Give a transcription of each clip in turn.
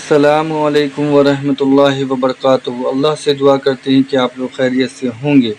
السلام علیکم ورحمۃ اللہ وبرکاتہ۔ اللہ سے دعا کرتے ہیں کہ آپ لوگ خیریت سے ہوں گے۔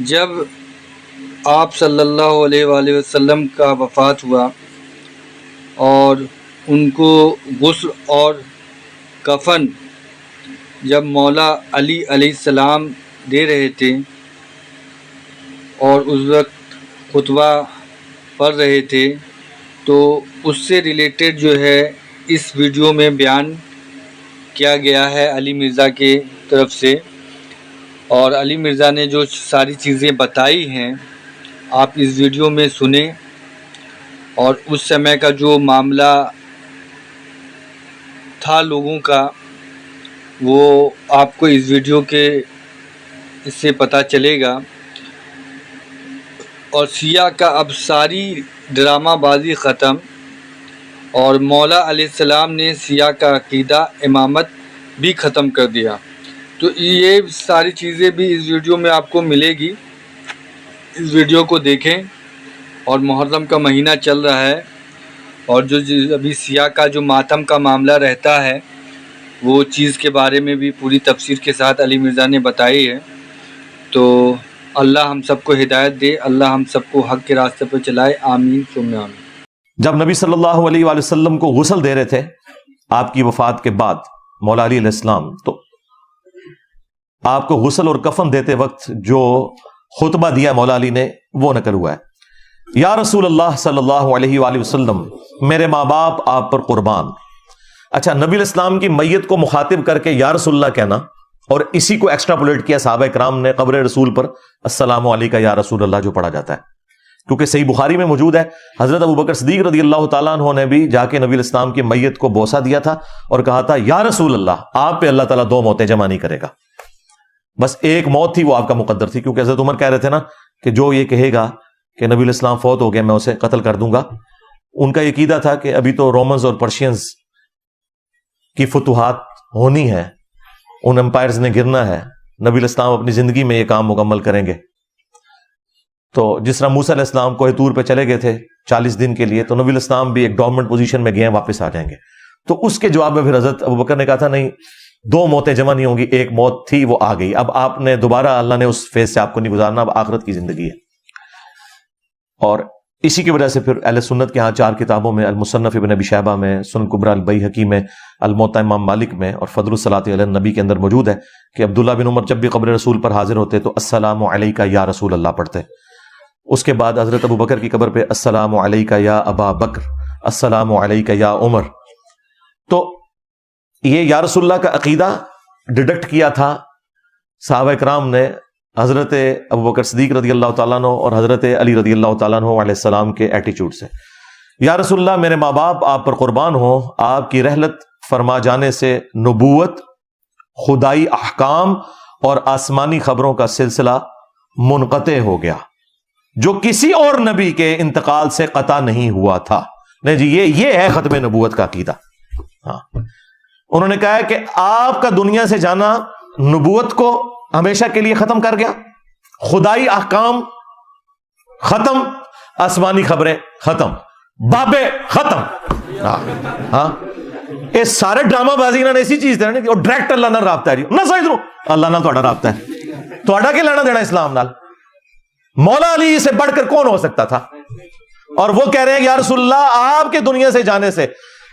جب آپ صلی اللہ علیہ وآلہ وسلم کا وفات ہوا اور ان کو غسل اور کفن جب مولا علی علیہ السلام دے رہے تھے اور اس وقت خطبہ پڑھ رہے تھے، تو اس سے ریلیٹڈ جو ہے اس ویڈیو میں بیان کیا گیا ہے علی مرزا کے طرف سے، اور علی مرزا نے جو ساری چیزیں بتائی ہیں آپ اس ویڈیو میں سنیں، اور اس سمے کا جو معاملہ تھا لوگوں کا وہ آپ کو اس ویڈیو کے اس سے پتہ چلے گا۔ اور شیعہ کا اب ساری ڈرامہ بازی ختم، اور مولا علیہ السلام نے شیعہ کا عقیدہ امامت بھی ختم کر دیا۔ تو یہ ساری چیزیں بھی اس ویڈیو میں آپ کو ملے گی، اس ویڈیو کو دیکھیں۔ اور محرم کا مہینہ چل رہا ہے، اور جو ابھی شیعہ کا جو ماتم کا معاملہ رہتا ہے وہ چیز کے بارے میں بھی پوری تفسیر کے ساتھ علی مرزا نے بتائی ہے۔ تو اللہ ہم سب کو ہدایت دے، اللہ ہم سب کو حق کے راستے پر چلائے، آمین ثم آمین۔ جب نبی صلی اللہ علیہ وآلہ وسلم کو غسل دے رہے تھے آپ کی وفات کے بعد مولا علی علیہ السلام، تو آپ کو غسل اور کفن دیتے وقت جو خطبہ دیا مولا علی نے وہ نقل ہوا ہے۔ یا رسول اللہ صلی اللہ علیہ وآلہ وسلم، میرے ماں باپ آپ پر قربان۔ اچھا، نبی علیہ السلام کی میت کو مخاطب کر کے یا رسول اللہ کہنا، اور اسی کو ایکسٹراپولیٹ کیا صحابہ کرام نے قبر رسول پر السلام علیکہ یا رسول اللہ جو پڑھا جاتا ہے، کیونکہ صحیح بخاری میں موجود ہے حضرت ابوبکر صدیق رضی اللہ تعالیٰ عنہ نے بھی جا کے نبی علیہ السلام کی میت کو بوسہ دیا تھا اور کہا تھا یا رسول اللہ، آپ پہ اللہ تعالیٰ 2 موتیں جمع نہیں کرے گا، بس ایک موت تھی وہ آپ کا مقدر تھی، کیونکہ حضرت عمر کہہ رہے تھے نا کہ جو یہ کہے گا کہ نبی علیہ السلام فوت ہو گئے میں اسے قتل کر دوں گا۔ ان کا یہ عقیدہ تھا کہ ابھی تو رومنز اور پرشینز کی فتوحات ہونی ہے، ان امپائرز نے گرنا ہے، نبی علیہ السلام اپنی زندگی میں یہ کام مکمل کریں گے۔ تو جس طرح موسیٰ علیہ السلام کوہ طور پہ چلے گئے تھے 40 دن کے لیے، تو نبی علیہ السلام بھی ایک ڈومنٹ پوزیشن میں گئے ہیں، واپس آ جائیں گے۔ تو اس کے جواب میں پھر حضرت ابوبکر نے کہا تھا نہیں، 2 موتیں جمع نہیں ہوں گی، ایک موت تھی وہ آ گئی، اب آپ نے دوبارہ اللہ نے اس فیز سے آپ کو نہیں گزارنا، اب آخرت کی زندگی ہے۔ اور اسی کی وجہ سے پھر اہل سنت کے ہاں 4 کتابوں میں، المصنف ابن ابی شیبہ میں، سنن کبریٰ البیہقی میں، الموطأ امام مالک میں، اور فضل الصلاۃ علی النبی کے اندر موجود ہے کہ عبداللہ بن عمر جب بھی قبر رسول پر حاضر ہوتے تو السلام علیکہ یا رسول اللہ پڑھتے، اس کے بعد حضرت ابوبکر کی قبر پہ السلام علیکہ یا ابا بکر، السلام علیکہ یا عمر۔ تو یہ یا رسول اللہ کا عقیدہ ڈیڈکٹ کیا تھا صحابہ کرام نے حضرت ابوبکر صدیق رضی اللہ تعالیٰ عنہ اور حضرت علی رضی اللہ تعالیٰ عنہ علیہ السلام کے ایٹیچیوڈ سے۔ یا رسول اللہ، میرے ماں باپ آپ پر قربان ہوں، آپ کی رحلت فرما جانے سے نبوت، خدائی احکام اور آسمانی خبروں کا سلسلہ منقطع ہو گیا جو کسی اور نبی کے انتقال سے قطع نہیں ہوا تھا۔ نہیں جی، یہ ہے ختم نبوت کا عقیدہ۔ ہاں، انہوں نے کہا ہے کہ آپ کا دنیا سے جانا نبوت کو ہمیشہ کے لیے ختم کر گیا، خدائی احکام ختم، آسمانی خبریں ختم، بابے ختم۔ ہاں، یہ سارے ڈرامہ بازی نے اسی چیز دینا، اور ڈائریکٹ اللہ نال رابطہ ہے جی، نہ سمجھ لو اللہ نال تہاڈا رابطہ ہے، تہاڈا کی لینا دینا اسلام نال؟ مولا علی سے بڑھ کر کون ہو سکتا تھا؟ اور وہ کہہ رہے ہیں یا رسول اللہ، آپ کے دنیا سے جانے سے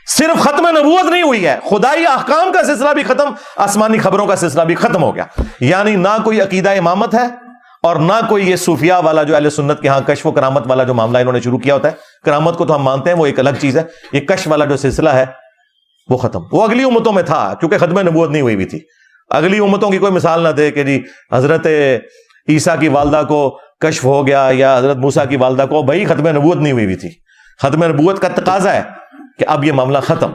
صرف ختم نبوت نہیں ہوئی ہے، خدائی احکام کا سلسلہ بھی ختم، آسمانی خبروں کا سلسلہ بھی ختم ہو گیا۔ یعنی نہ کوئی عقیدہ امامت ہے، اور نہ کوئی یہ صوفیاء والا جو اہل سنت کے ہاں کشف و کرامت والا جو معاملہ انہوں نے شروع کیا ہوتا ہے۔ کرامت کو تو ہم مانتے ہیں، وہ ایک الگ چیز ہے، یہ کشف والا جو سلسلہ ہے وہ ختم، وہ اگلی امتوں میں تھا، کیونکہ ختم نبوت نہیں ہوئی بھی تھی۔ اگلی امتوں کی کوئی مثال نہ دے کہ جی حضرت عیسیٰ کی والدہ کو کشف ہو گیا یا حضرت موسیٰ کی والدہ کو، بھائی ختم نبوت نہیں ہوئی بھی تھی۔ ختم نبوت کا تقاضا ہے کہ اب یہ معاملہ ختم۔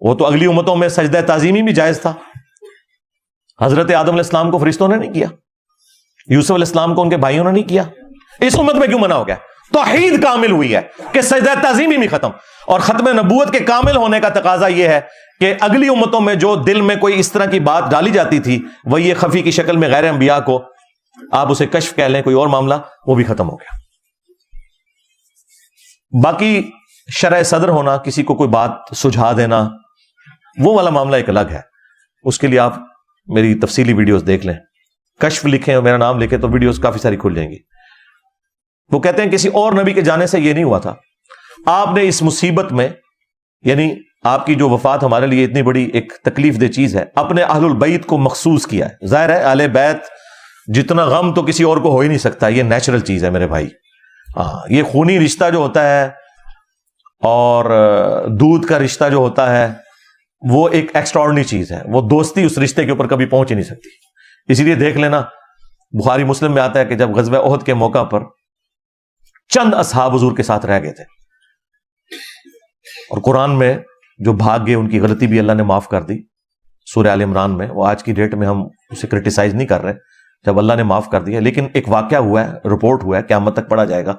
وہ تو اگلی امتوں میں سجدہ تعظیمی بھی جائز تھا۔ حضرت آدم علیہ السلام کو فرشتوں نے نہیں کیا، یوسف علیہ السلام کو ان کے بھائیوں نے نہیں کیا، اس امت میں کیوں منع ہو گیا؟ توحید کامل ہوئی ہے کہ سجدہ تعظیمی بھی ختم، اور ختم نبوت کے کامل ہونے کا تقاضا یہ ہے کہ اگلی امتوں میں جو دل میں کوئی اس طرح کی بات ڈالی جاتی تھی، وہ یہ خفی کی شکل میں غیر انبیاء کو آپ اسے کشف کہہ لیں، کوئی اور معاملہ، وہ بھی ختم ہو گیا۔ باقی شرح صدر ہونا، کسی کو کوئی بات سجھا دینا، وہ والا معاملہ ایک الگ ہے. اس کے لیے آپ میری تفصیلی ویڈیوز دیکھ لیں، کشف لکھیں اور میرا نام لکھیں تو ویڈیوز کافی ساری کھل جائیں گی. وہ کہتے ہیں کسی اور نبی کے جانے سے یہ نہیں ہوا تھا. آپ نے اس مصیبت میں، یعنی آپ کی جو وفات ہمارے لیے اتنی بڑی ایک تکلیف دہ چیز ہے، اپنے اہل البیت کو مخصوص کیا ہے. ظاہر ہے اہل بیت جتنا غم تو کسی اور کو ہو ہی نہیں سکتا، یہ نیچرل چیز ہے میرے بھائی. ہاں، یہ خونی رشتہ جو ہوتا ہے اور دودھ کا رشتہ جو ہوتا ہے وہ ایک ایکسٹراڈنری چیز ہے. وہ دوستی اس رشتے کے اوپر کبھی پہنچ ہی نہیں سکتی. اسی لیے دیکھ لینا، بخاری مسلم میں آتا ہے کہ جب غزوہ احد کے موقع پر چند اصحاب حضور کے ساتھ رہ گئے تھے، اور قرآن میں جو بھاگ گئے ان کی غلطی بھی اللہ نے معاف کر دی. سورہ آل عمران میں، وہ آج کی ڈیٹ میں ہم اسے کرٹیسائز نہیں کر رہے، جب اللہ نے معاف کر دیا. لیکن ایک واقعہ ہوا ہے، رپورٹ ہوا ہے، قیامت تک پڑھا جائے گا.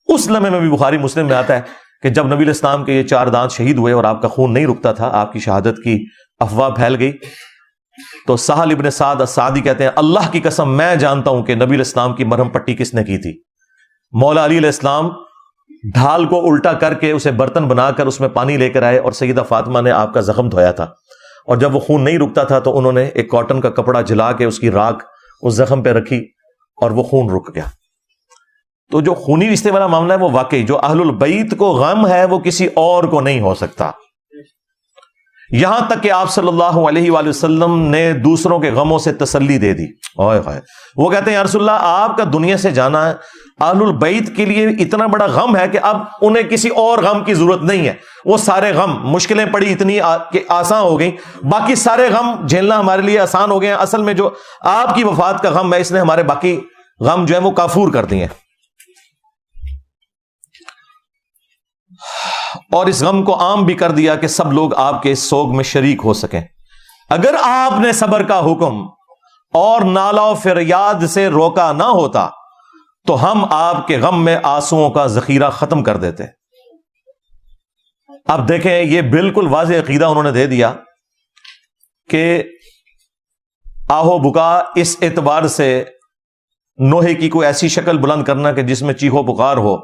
اس لمحے میں بھی بخاری مسلم میں آتا ہے کہ جب نبی علیہ السلام کے یہ 4 دانت شہید ہوئے اور آپ کا خون نہیں رکتا تھا، آپ کی شہادت کی افواہ پھیل گئی، تو سہل ابن سعد السعدی کہتے ہیں اللہ کی قسم میں جانتا ہوں کہ نبی علیہ السلام کی مرہم پٹی کس نے کی تھی. مولا علی علیہ السلام ڈھال کو الٹا کر کے اسے برتن بنا کر اس میں پانی لے کر آئے اور سیدہ فاطمہ نے آپ کا زخم دھویا تھا، اور جب وہ خون نہیں رکتا تھا تو انہوں نے ایک کاٹن کا کپڑا جلا کے اس کی راکھ اس زخم پہ رکھی اور وہ خون رک گیا. تو جو خونی رشتے والا معاملہ ہے وہ واقعی جو اہل البیت کو غم ہے وہ کسی اور کو نہیں ہو سکتا. یہاں تک کہ آپ صلی اللہ علیہ وآلہ وسلم نے دوسروں کے غموں سے تسلی دے دی. وہ کہتے ہیں یا رسول اللہ آپ کا دنیا سے جانا ہے اہل البیت کے لیے اتنا بڑا غم ہے کہ اب انہیں کسی اور غم کی ضرورت نہیں ہے. وہ سارے غم، مشکلیں پڑی اتنی کہ آسان ہو گئی، باقی سارے غم جھیلنا ہمارے لیے آسان ہو گئے ہیں. اصل میں جو آپ کی وفات کا غم ہے اس نے ہمارے باقی غم جو ہے وہ کافور کر دیے ہیں. اور اس غم کو عام بھی کر دیا کہ سب لوگ آپ کے اس سوگ میں شریک ہو سکیں. اگر آپ نے صبر کا حکم اور نالا و فریاد سے روکا نہ ہوتا تو ہم آپ کے غم میں آنسوؤں کا ذخیرہ ختم کر دیتے. اب دیکھیں یہ بالکل واضح عقیدہ انہوں نے دے دیا کہ آہو بکا اس اعتبار سے نوحے کی کوئی ایسی شکل بلند کرنا کہ جس میں چیخو پکار ہو،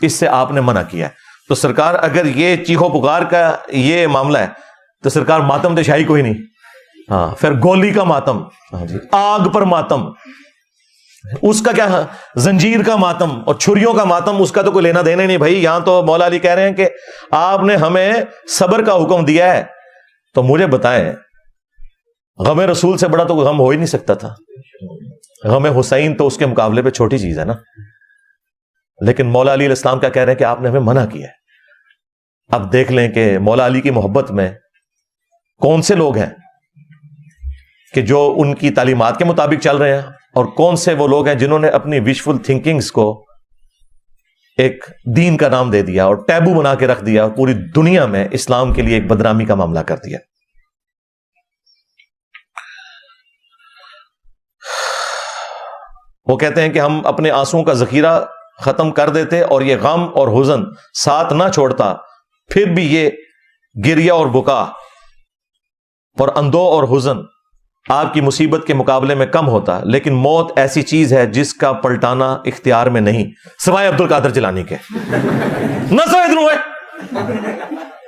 اس سے آپ نے منع کیا ہے. تو سرکار اگر یہ چیخو پکار کا یہ معاملہ ہے تو سرکار ماتم تو شاہی کوئی نہیں. ہاں، پھر گولی کا ماتم، آگ پر ماتم، اس کا کیا، زنجیر کا ماتم اور چھریوں کا ماتم، اس کا تو کوئی لینا دینا نہیں بھائی. یہاں تو مولا علی کہہ رہے ہیں کہ آپ نے ہمیں صبر کا حکم دیا ہے. تو مجھے بتائیں غم رسول سے بڑا تو کوئی غم ہو ہی نہیں سکتا تھا. غم حسین تو اس کے مقابلے پہ چھوٹی چیز ہے نا. لیکن مولا علی علیہ السلام کیا کہہ رہے ہیں کہ آپ نے ہمیں منع کیا ہے. اب دیکھ لیں کہ مولا علی کی محبت میں کون سے لوگ ہیں کہ جو ان کی تعلیمات کے مطابق چل رہے ہیں، اور کون سے وہ لوگ ہیں جنہوں نے اپنی وشفل تھنکنگز کو ایک دین کا نام دے دیا اور ٹیبو بنا کے رکھ دیا اور پوری دنیا میں اسلام کے لیے ایک بدنامی کا معاملہ کر دیا. وہ کہتے ہیں کہ ہم اپنے آنسوؤں کا ذخیرہ ختم کر دیتے اور یہ غم اور حزن ساتھ نہ چھوڑتا، پھر بھی یہ گریہ اور بکا اور اندو اور حزن آپ کی مصیبت کے مقابلے میں کم ہوتا. لیکن موت ایسی چیز ہے جس کا پلٹانا اختیار میں نہیں، سوائے عبد القادر جیلانی کے. نہ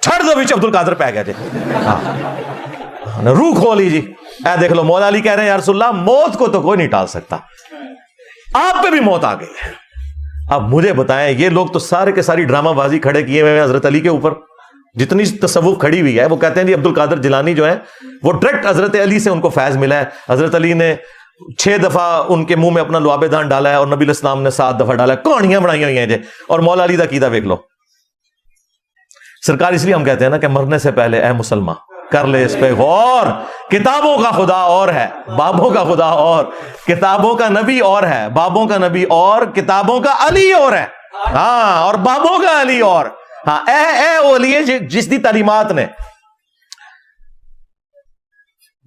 چھڑ دو بیچ عبد القادر پہ گیا جی، روح کھولی جی. اے دیکھ لو مولا علی کہہ رہے ہیں یا رسول اللہ موت کو تو کوئی نہیں ٹال سکتا، آپ پہ بھی موت آ گئی ہے. اب مجھے بتائیں یہ لوگ تو سارے کے ساری ڈرامہ بازی کھڑے کیے ہوئے ہیں حضرت علی کے اوپر، جتنی تصوف کھڑی ہوئی ہے. وہ کہتے ہیں جی عبد القادر جیلانی جو ہے وہ ڈائریکٹ حضرت علی سے ان کو فیض ملا ہے. حضرت علی نے 6 دفعہ ان کے منہ میں اپنا لعاب دان ڈالا ہے اور نبی علیہ السلام نے 7 دفعہ ڈالا ہے. کہانیاں بنائی ہوئی ہیں جی. اور مولا علی دا عقیدہ دیکھ لو سرکار. اس لیے ہم کہتے ہیں نا کہ مرنے سے پہلے اے مسلمان کر لے اس پہ غور. کتابوں کا خدا اور ہے، بابوں کا خدا اور. کتابوں کا نبی اور ہے، بابوں کا نبی اور. کتابوں کا علی اور ہے، ہاں، اور بابوں کا علی اور. ہاں، اے اولیے جس دی تعلیمات نے،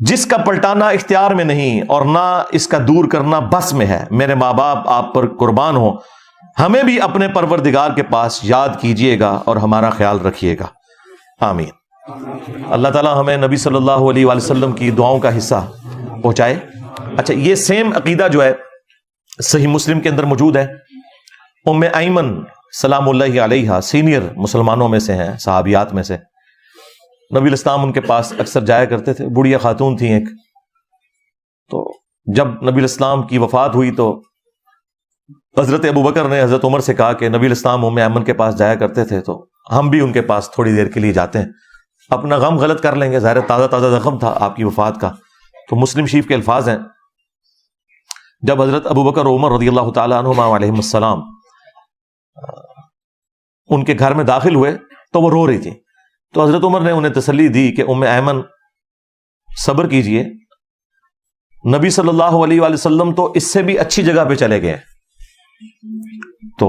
جس کا پلٹانا اختیار میں نہیں اور نہ اس کا دور کرنا بس میں ہے. میرے ماں باپ آپ پر قربان ہو، ہمیں بھی اپنے پروردگار کے پاس یاد کیجئے گا اور ہمارا خیال رکھیے گا. آمین. اللہ تعالیٰ ہمیں نبی صلی اللہ علیہ وآلہ وسلم کی دعاؤں کا حصہ پہنچائے. اچھا، یہ سیم عقیدہ جو ہے صحیح مسلم کے اندر موجود ہے. ام ایمن سلام اللہ علیہا سینئر مسلمانوں میں سے ہیں، صحابیات میں سے، نبی الاسلام ان کے پاس اکثر جایا کرتے تھے. بڑھیا خاتون تھیں ایک. تو جب نبی الاسلام کی وفات ہوئی تو حضرت ابوبکر نے حضرت عمر سے کہا کہ نبی الاسلام ام ایمن کے پاس جایا کرتے تھے تو ہم بھی ان کے پاس تھوڑی دیر کے لیے جاتے ہیں، اپنا غم غلط کر لیں گے. ظاہر تازہ تازہ زخم تھا آپ کی وفات کا. تو مسلم شریف کے الفاظ ہیں، جب حضرت ابوبکر و عمر رضی اللہ تعالیٰ عنہما علیہم السلام ان کے گھر میں داخل ہوئے تو وہ رو رہی تھی. تو حضرت عمر نے انہیں تسلی دی کہ ام ایمن صبر کیجئے، نبی صلی اللہ علیہ وآلہ وسلم تو اس سے بھی اچھی جگہ پہ چلے گئے. تو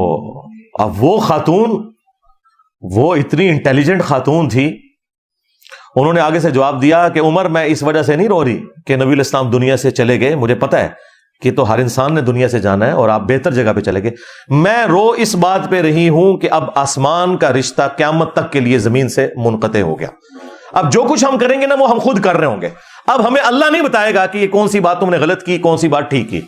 اب وہ خاتون، وہ اتنی انٹیلیجنٹ خاتون تھی، انہوں نے آگے سے جواب دیا کہ عمر میں اس وجہ سے نہیں رو رہی کہ نبی الاسلام دنیا سے چلے گئے، مجھے پتہ ہے کہ تو ہر انسان نے دنیا سے جانا ہے اور آپ بہتر جگہ پہ چلے گئے. میں رو اس بات پہ رہی ہوں کہ اب آسمان کا رشتہ قیامت تک کے لیے زمین سے منقطع ہو گیا. اب جو کچھ ہم کریں گے نا وہ ہم خود کر رہے ہوں گے. اب ہمیں اللہ نہیں بتائے گا کہ یہ کون سی بات تم نے غلط کی، کون سی بات ٹھیک کی.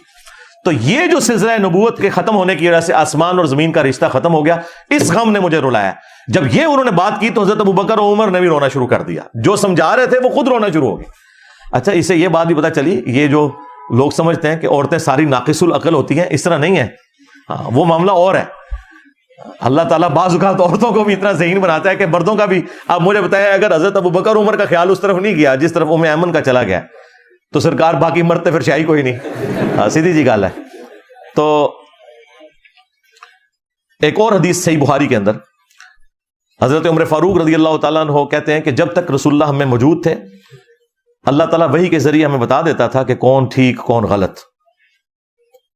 تو یہ جو سلسلہ نبوت کے ختم ہونے کی وجہ سے آسمان اور زمین کا رشتہ ختم ہو گیا، اس غم نے مجھے رلایا. جب یہ انہوں نے بات کی تو حضرت ابوبکر و عمر نے بھی رونا شروع کر دیا. جو سمجھا رہے تھے وہ خود رونا شروع ہو گئے. اچھا، اسے یہ بات بھی پتہ چلی، یہ جو لوگ سمجھتے ہیں کہ عورتیں ساری ناقص العقل ہوتی ہیں، اس طرح نہیں ہے. ہاں، وہ معاملہ اور ہے. اللہ تعالیٰ بعض اوقات عورتوں کو بھی اتنا ذہین بناتا ہے کہ مردوں کا بھی. اب مجھے بتایا اگر حضرت ابوبکر عمر کا خیال اس طرف نہیں گیا جس طرف ام ایمن کا چلا گیا تو سرکار باقی مرتے پھر شاہی کوئی نہیں. سیدھی جی گال ہے. تو ایک اور حدیث صحیح بخاری کے اندر حضرت عمر فاروق رضی اللہ تعالیٰ عنہ کہتے ہیں کہ جب تک رسول اللہ ہم میں موجود تھے، اللہ تعالیٰ وحی کے ذریعے ہمیں بتا دیتا تھا کہ کون ٹھیک کون غلط.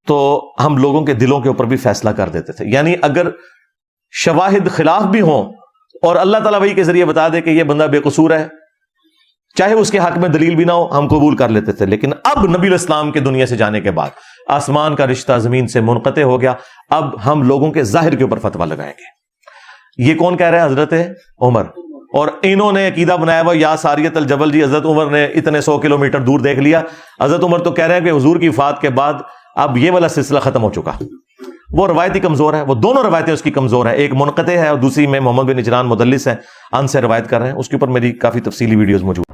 تو ہم لوگوں کے دلوں کے اوپر بھی فیصلہ کر دیتے تھے. یعنی اگر شواہد خلاف بھی ہوں اور اللہ تعالیٰ وحی کے ذریعے بتا دے کہ یہ بندہ بے قصور ہے، چاہے اس کے حق میں دلیل بھی نہ ہو، ہم قبول کر لیتے تھے. لیکن اب نبی الاسلام کے دنیا سے جانے کے بعد آسمان کا رشتہ زمین سے منقطع ہو گیا. اب ہم لوگوں کے ظاہر کے اوپر فتویٰ لگائیں گے. یہ کون کہہ رہے ہیں؟ حضرت عمر. اور انہوں نے عقیدہ بنایا ہوا یا ساریت الجبل جی حضرت عمر نے اتنے 100 کلومیٹر دور دیکھ لیا. حضرت عمر تو کہہ رہے ہیں کہ حضور کی وفات کے بعد اب یہ والا سلسلہ ختم ہو چکا. وہ روایتی کمزور ہے، وہ دونوں روایتیں اس کی کمزور ہیں. ایک منقطع ہے اور دوسری میں محمد بن اجلان مدلس ہے، ان سے روایت کر رہے ہیں. اس کے اوپر میری کافی تفصیلی ویڈیوز موجود